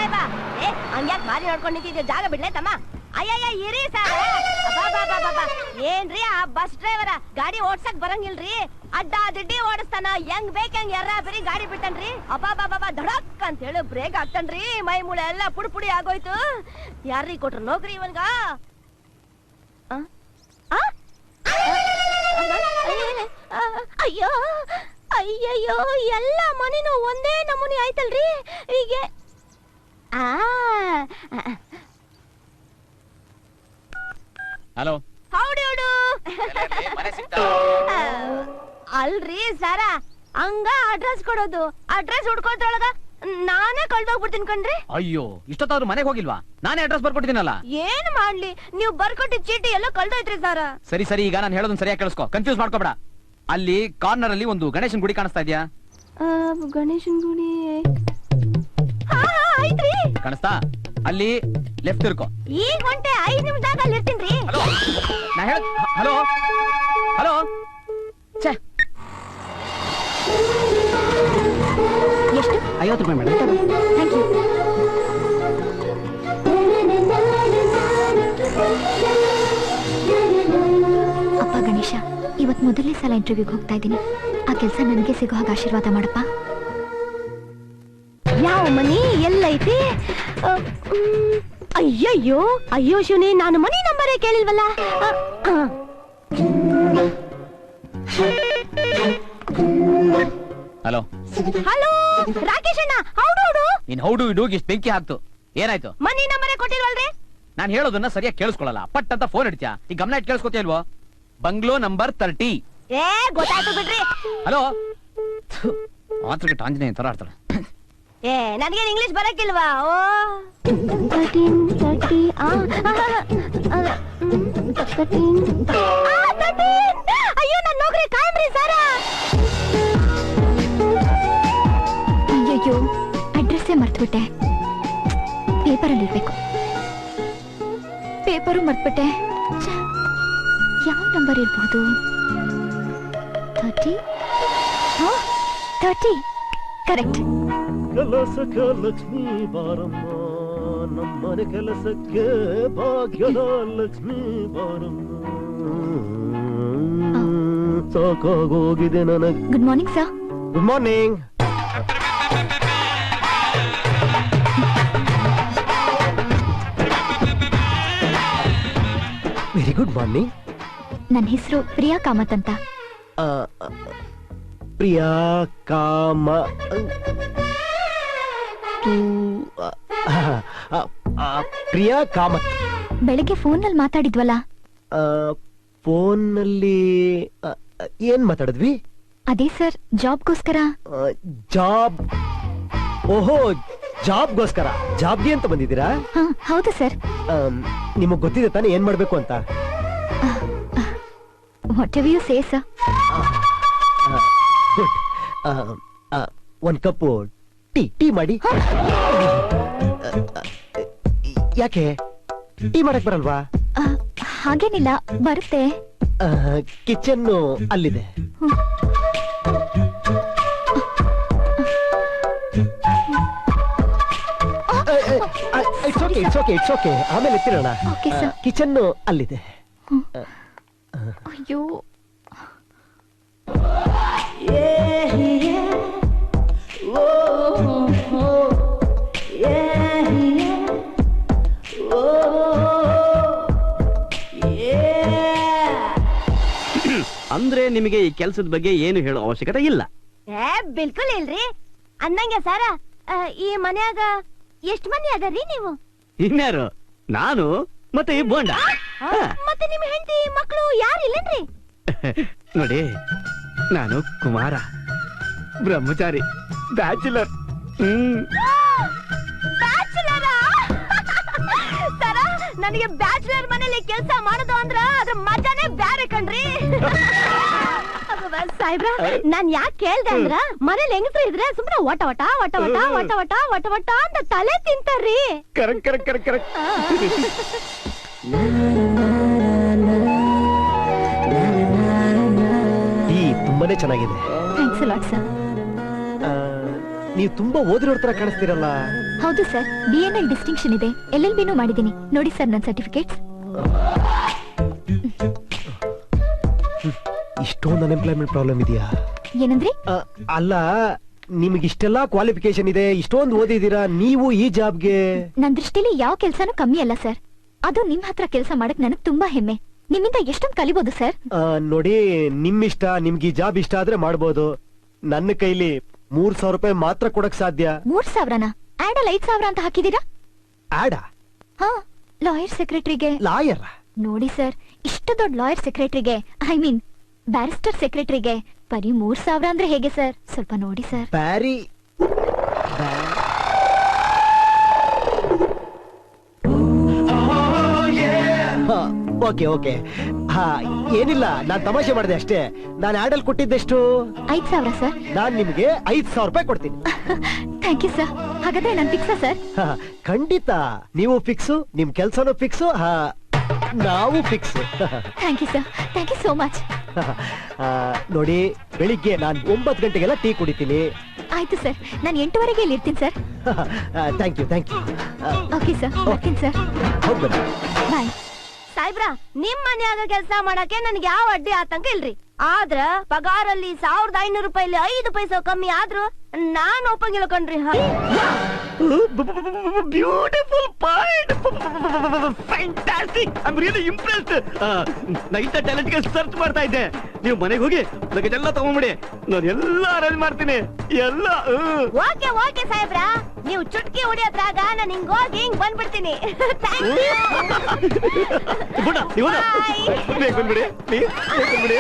ಸಾಹೇಬ ಹಂಗ್ಯಾಕ್ ಮಾರಿ ನೋಡ್ಕೊಂಡು ನಿಂತಿದ್ದೆ ಜಾಗ ಬಿಡ್ಲೆ ತಮ್ಮ ಅಯ್ಯಯ್ಯ ಇರಿ ಸರ್ ಏನ್ರಿ ಆ ಬಸ್ ಡ್ರೈವರ ಗಾಡಿ ಓಡ್ಸಕ್ ಬರಂಗಿಲ್ರಿ ಅಡ್ಡ ದಿಡ್ಡಿ ಓಡಿಸ್ತಾನ ಹೆಂಗ್ ಬೇಕಂಗ್ ಎರ್ರ ಬರೀ ಗಾಡಿ ಬಿಟ್ಟನ್ರಿ ಅಬ್ಬಾ ಧಡಕ್ ಅಂತ ಹೇಳಿ ಬ್ರೇಕ್ ಹಾಕ್ತನ್ರಿ ಮೈ ಮೂಳೆ ಎಲ್ಲ ಪುಡಿ ಪುಡಿ ಆಗೋಯ್ತು ಯಾರೀ ಕೊಟ್ರು ನೌಕರಿ ಇವನ್ಗ ಅಯ್ಯೋ ಅಯ್ಯಯ್ಯೋ ಎಲ್ಲ ಮನೆನೂ ಒಂದೇ ನಮೂನಿ ಆಯ್ತಲ್ರಿ ಹೀಗೆ ಹಲೋ ಹೌಡು ಅಲ್ರಿ ಸರ ಹಂಗ ಅಡ್ರೆಸ್ ಕೊಡೋದು ಅಡ್ರೆಸ್ ಹುಡ್ಕೋದ್ರೊಳಗ ನಾನೇ ಕಳ್ದೋಗ್ಬಿಡ್ತೀನಿ ಕಣ್ರಿ ಅಯ್ಯೋ ಇಷ್ಟೊತ್ತಾದ್ರು ಮನೆಗೆ ಹೋಗಿಲ್ವಾ ನಾನೇ ಅಡ್ರೆಸ್ ಬರ್ಕೊಟ್ಟಿದ್ದೀನಲ್ಲ ಏನ್ ಮಾಡ್ಲಿ ನೀವು ಬರ್ಕೊಟ್ಟಿದ್ ಚೀಟಿ ಎಲ್ಲ ಕಳ್ದೋಯ್ತ್ರಿ ಸರ ಸರಿ ಈಗ ನಾನು ಹೇಳೋದನ್ನ ಸರಿಯಾಗಿ ಕೇಳಿಸ್ಕೊ ಕನ್ಫ್ಯೂಸ್ ಮಾಡ್ಕೋಬೇಡ ಅಲ್ಲಿ ಕಾರ್ನರ್ ಅಲ್ಲಿ ಒಂದು ಗಣೇಶನ್ ಗುಡಿ ಕಾಣಿಸ್ತಾ ಇದೆಯಾ ಗಣೇಶನ್ ಗುಡಿ ಐತ್ರಿ ಕಾಣಿಸ್ತಾ ಅಲ್ಲಿ ಲೆಫ್ಟ್ ಇರ್ಕೋ ಈಗ ಹೊಂಟೆ 5 ನಿಮಿಷದಾಗ ಅಲ್ಲಿ ಇರ್ತೀನ್ರಿ ನಾ ಹೇಳ ಹಲೋ ಹಲೋ ಛೇ ಎಷ್ಟು 50 ರೂಪಾಯಿ ಮೇಡಮ್ ಥ್ಯಾಂಕ್ ಯು ಅಪ್ಪ ಗಣೇಶ ಇವತ್ತು ಮೊದಲನೇ ಸಲ ಇಂಟರ್ವ್ಯೂಗೆ ಹೋಗ್ತಾ ಇದ್ದೀನಿ ಆ ಕೆಲಸ ನನಗೆ ಸಿಗೋ ಹಾಗೆ ಆಶೀರ್ವಾದ ಮಾಡಪ್ಪ ಯಾವ ಮನಿ ಎಲ್ಲೈತಿ ಅಯ್ಯಯ್ಯೋ ಅಯ್ಯೋ ಶಿವನಿ ನಾನು ಮನಿ ನಂಬರೇ ಕೇಳಿಲ್ವಲ್ಲ ಹಲೋ ಹಲೋ ರಾಕೇಶ್ ಅಣ್ಣ ಹೌದು ನೀನ್ ಹೌಡು ಇಡು ಇಷ್ಟು ಬೆಂಕಿ ಹಾಕ್ತು ಏನಾಯ್ತು ಮನಿ ನಂಬರೇ ಕೊಟ್ಟಿಲ್ವಲ್ರಿ ನಾನು ಹೇಳೋದನ್ನ ಸರಿಯಾಗಿ ಕೇಳಿಸ್ಕೊಳ್ಳಲ್ಲ ಪಟ್ ಅಂತ ಫೋನ್ ಇಡ್ತೀಯಾ ಈ ಗಮನ ಇಟ್ಟು ಕೇಳಿಸ್ಕೊತೀಯಲ್ವೋ ಬಂಗ್ಲೋ ನಂಬರ್ 30 ಗೊತ್ತಾಯ್ತು ಬಿಡ್ರಿ ಹಲೋ ಮಾತ್ರಕ್ಕೆ ಆಂಜನೇಯ ತರ ಆಡ್ತಾಳೆ ನನಗೇನು ಇಂಗ್ಲಿಷ್ ಬರಕ್ಕಿಲ್ವಾ ಓ 13 ಅಯ್ಯೋ ನನ್ನ ನೌಕರಿ ಕಾಯಮ್ರಿ ಸರ ಅಯ್ಯಯ್ಯೋ ಅಡ್ರೆಸ್ಸೇ ಮರ್ತ್ಬಿಟ್ಟೆ ಪೇಪರಲ್ಲಿ ಇರ್ಬೇಕು ಪೇಪರು ಮರ್ತ್ಬಿಟ್ಟೆ ಯಾವ ನಂಬರ್ ಇರ್ಬಹುದು 30 ಕರೆಕ್ಟ್ ಕೆಲಸಕ್ಕೆ ಲಕ್ಷ್ಮೀ ಬಾರಮ್ಮ ನಮ್ಮನೆ ಕೆಲಸಕ್ಕೆ ಭಾಗ್ಯದ ಲಕ್ಷ್ಮೀ ಬಾರಮ್ಮ ಸಾಕಾಗೋಗಿದೆ ನನಗೆ good morning sir good morning very good morning ನನ್ನ ಹೆಸರು ಪ್ರಿಯಾ ಕಾಮತ್ ಅಂತ ಪ್ರಿಯಾ ಕಾಮ ಪ್ರಿಯಾ ಕಾಮತ್ ಬೆಳಿಗ್ಗೆ ಫೋನಲ್ಲಿ ಮಾತಾಡಿದ್ವಲ್ಲ ಫೋನ್ನಲ್ಲಿ ಏನ್ ಮಾತಾಡಿದ್ವಿ ಅದೇ ಸರ್ ಜಾಬ್ಗೋಸ್ಕರ ಜಾಬ್ ಓಹೋ ಜಾಬ್ಗೋಸ್ಕರ ಜಾಬ್ಗೆ ಅಂತ ಬಂದಿದ್ದೀರಾ ಹೌದು ಸರ್ ನಿಮಗ್ ಗೊತ್ತಿದೆ ತಾನೇ ಏನ್ ಮಾಡ್ಬೇಕು ಅಂತ whatever you say sir good ಒಂದ್ ಕಪ್ಪು ಟೀ ಮಾಡಿ ಯಾಕೆ ಟೀ ಮಾಡಕ್ ಬರಲ್ವಾ ಹಾಗೇನಿಲ್ಲ ಬರುತ್ತೆ ಕಿಚನ್ ಅಲ್ಲಿದೆ ಇಟ್ಸ್ ಓಕೆ ಆಮೇಲೆ ಎತ್ತಿರೋಣ ಕಿಚನ್ ಅಲ್ಲಿದೆ ಅಯ್ಯೋ ಅಂದ್ರೆ ನಿಮಗೆ ಈ ಕೆಲಸದ ಬಗ್ಗೆ ಏನು ಹೇಳೋ ಅವಶ್ಯಕತೆ ಇಲ್ಲ ಬಿಲ್ಕುಲ್ ಇಲ್ರಿ ಅಂದಂಗೆ ಸರ ಈ ಮನ್ಯಾಗ ಎಷ್ಟ್ ಮಂದಿ ಅದರಿ ನೀವು ಇನ್ಯಾರು ನಾನು ಮತ್ತೆ ಈ ಬೋಂಡ ಮತ್ತೆ ನಿಮ್ ಹೆಂಡತಿ ಮಕ್ಕಳು ಯಾರು ಇಲ್ಲನ್ರಿ ನೋಡಿ ನಾನು ಕುಮಾರ ಬ್ರಹ್ಮಚಾರಿ ಬ್ಯಾಚುಲರ್ ಸರ ನನಗೆ ಬ್ಯಾಚುಲರ್ ಮನೇಲಿ ಕೆಲಸ ಮಾಡೋದು ಅಂದ್ರ ಅದ್ರ ಮಜಾನೇ ಬ್ಯಾರೆ ಕಣ್ರಿ ಸಾಹೇಬ್ರ ನಾನ್ ಯಾಕೆ ಕೇಳ್ದೆ ಅಂದ್ರ ಮನೇಲಿ ಹೆಂಗಸ್ರು ಇದ್ರೆ ಸುಮ್ನೆ ಒಟ ಒಟ ಒಟ ಒಟ ಒಟ ಒಟ ಒಟ ಒಟ ಅಂತ ತಲೆ ತಿಂತಾರ್ರಿ ಕರೆಕ್ಟ್ ಟೀ ತುಂಬಾನೇ ಚೆನ್ನಾಗಿದೆ ಥ್ಯಾಂಕ್ಸ್ ಅ ಲಾಟ್ ಸರ್ ನೀವು ತುಂಬಾ ಓದಿರೋರ್ ತರ ಕಾಣಿಸ್ತೀರಲ್ಲ. ಹೌದು ಸರ್, BNL ಡಿಸ್ಟಿಂಕ್ಷನ್ ಇದೆ, LLB ಮಾಡಿದ್ದೀನಿ. ನೋಡಿ ಸರ್ ನನ್ನ ಸರ್ಟಿಫಿಕೇಟ್ಸ್. ಇಷ್ಟೊಂದು ಅನ್ಎಂಪ್ಲಾಯ್ಮೆಂಟ್ ಪ್ರಾಬ್ಲಮ್ ಇದೆಯಾ? ಏನಂದ್ರೆ? ಅಲ್ಲ, ನಿಮ್ಗೆ ಇಷ್ಟೆಲ್ಲಾ ಕ್ವಾಲಿಫಿಕೇಶನ್ ಇದೆ, ಇಷ್ಟೊಂದು ಓದಿದೀರಾ, ನೀವು ಈ ಜಾಬ್ಗೆ? ನನ್ ದೃಷ್ಟಿಲಿ ಯಾವ ಕೆಲ್ಸನೂ ಕಮ್ಮಿ ಅಲ್ಲ ಸರ್. ಅದು ನಿಮ್ ಹತ್ರ ಕೆಲಸ ಮಾಡಕ್ ನನಗ್ ತುಂಬಾ ಹೆಮ್ಮೆ. ನಿಮ್ಮಿಂದ ಎಷ್ಟೊಂದು ಕಲಿಬಹುದು ಸರ್. ನೋಡಿ, ನಿಮ್ ಇಷ್ಟ, ನಿಮ್ಗೆ ಈ ಜಾಬ್ ಇಷ್ಟ ಆದ್ರೆ ಮಾಡ್ಬೋದು. ನನ್ನ ಕೈಲಿ 3,000 ರೂಪಾಯಿ ಮಾತ್ರ ಕೊಡಕ್ ಸಾಧ್ಯ. 3,000ನಾ? ಆಡಲ್ 5,000 ಅಂತ ಹಾಕಿದೀರಾ? ಆಡ? ಹಾ, ಲಾಯರ್ ಸೆಕ್ರೆಟರಿಗೆ. ಲಾಯರ್? ನೋಡಿ ಸರ್, ಇಷ್ಟು ದೊಡ್ಡ ಲಾಯರ್ ಸೆಕ್ರೆಟರಿಗೆ, ಐ ಮೀನ್ ಬ್ಯಾರಿಸ್ಟರ್ ಸೆಕ್ರೆಟರಿಗೆ ಬರೀ 3,000 ಅಂದ್ರೆ ಹೇಗೆ ಸರ್? ಸ್ವಲ್ಪ ನೋಡಿ ಸರ್. Beary okay okay. ಹಾ, ಏನಿಲ್ಲ, ನಾನ್ ತಮಾಷೆ ಮಾಡಿದೆ ಅಷ್ಟೇ. ನಾನು ಆಡಲ್ ಕೊಟ್ಟಿದ್ದೆಷ್ಟು? 5,000 ಸರ್. ನಾನ್ ನಿಮ್ಗೆ 5,000 ರೂಪಾಯಿ ಕೊಡ್ತೀನಿ. Thank you sir. ಹಾಗಾದ್ರೆ ನಾನು ಫಿಕ್ಸಾ ಸರ್? ಖಂಡಿತ, ನೀವು ಫಿಕ್ಸು, ನಿಮ್ ಕೆಲ್ಸನೂ ಫಿಕ್ಸು, ನಾವು fix. Thank you sir, thank you so much. ನೋಡಿ, ಬೆಳಿಗ್ಗೆ ನಾನು 9 ಗಂಟೆಗೆಲ್ಲ ಟೀ ಕುಡಿತೀನಿ. ಆಯ್ತು ಸರ್, ನಾನು 8:15 ಇಲ್ಲಿ ಇರ್ತೀನಿ ಸರ್. Thank you thank you. Okay sir, ಬರ್ತೀನಿ ಸರ್. ಹೋಗ್ಬನ್ನಿ. ಬಾಯ್. ಸಾಯ್ಬ್ರ, ನಿಮ್ ಮನ್ಯಾಗ ಕೆಲ್ಸ ಮಾಡಕ್ಕೆ ನನ್ಗೆ ಯಾವ ಅಡ್ಡಿ ಆತಂಕ ಇಲ್ರಿ. ಆದ್ರ ಪಗಾರಲ್ಲಿ 1,500 ರೂಪಾಯಿಲಿ 5 ಪೈಸೆ ಕಮ್ಮಿ ಆದ್ರೂ ನಾನ್ ಒಪ್ಪಂಗಿಲ್ಲ ಕಣ್ರಿ. Beautiful point, fantastic, I am really impressed. Night talent ಗೆ ಸರ್ಚ್ ಮಾಡ್ತಾ ಇದ್ದೆ. ನೀವು ಮನೆಗೆ ಹೋಗಿ ಲಗೇಜ್ ಎಲ್ಲ ತಗೊಂಡ್ಬಿಡಿ, ನಾನು ಎಲ್ಲ ಅರೇಂಜ್ ಮಾಡ್ತೀನಿ ಎಲ್ಲ. ಓಕೆ ಓಕೆ ಸಾಹೇಬ್ರ, ನೀವು ಚುಟ್ಕಿ ಹೊಡಿಯೋದ್ರಾಗ ನಾನು ಹಿಂಗ್ ಹೋಗಿ ಹಿಂಗ್ ಬಂದ್ಬಿಡ್ತೀನಿ. ಬಂದ್ಬಿಡಿ, ಪ್ಲೀಸ್ ಬಂದ್ಬಿಡಿ.